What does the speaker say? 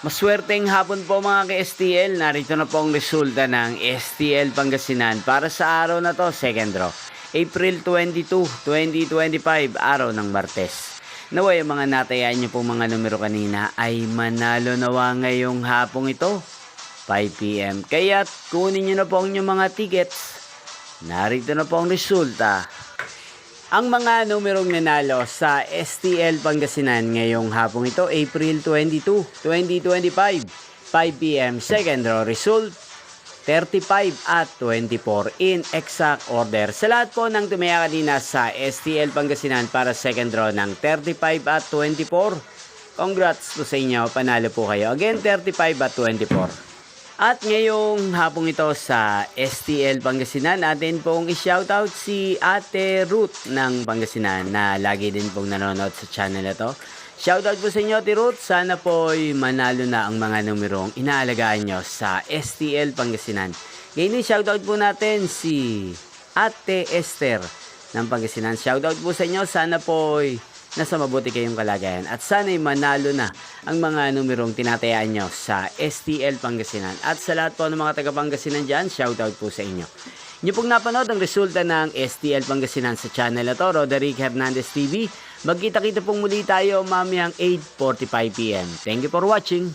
Maswerteng hapon po mga ka-STL. Narito na po ang resulta ng STL Pangasinan para sa araw na to, second draw. April 22, 2025, araw ng Martes. Naway ang mga natayaan nyo pong mga numero kanina ay manalo nawa ngayong hapong ito, 5 PM. Kaya't kunin nyo na po ang inyong mga tickets. Narito na po ang resulta. Ang mga numerong nanalo sa STL Pangasinan ngayong hapong ito, April 22, 2025, 5 PM, second draw result, 35 at 24 in exact order. Sa lahat po ng tumaya kanina sa STL Pangasinan para second draw ng 35 at 24, congrats po sa inyo, panalo po kayo. Again, 35 at 24. At ngayong hapong ito sa STL Pangasinan, atin pong i-shoutout si Ate Ruth ng Pangasinan na lagi din pong nanonood sa channel na to. Shoutout po sa inyo, Ate Ruth. Sana po'y manalo na ang mga numerong inaalagaan nyo sa STL Pangasinan. Ngayon, shoutout po natin si Ate Esther ng Pangasinan. Shoutout po sa inyo. Sana po'y nasa mabuti kayong kalagayan at sana'y manalo na ang mga numerong tinatayaan nyo sa STL Pangasinan. At sa lahat po ng mga taga Pangasinan dyan, shoutout po sa inyo. Inyo pong napanood ang resulta ng STL Pangasinan sa channel na to, Roderick Hernandez TV. Magkita-kita pong muli tayo mamayang 8:45 PM. Thank you for watching.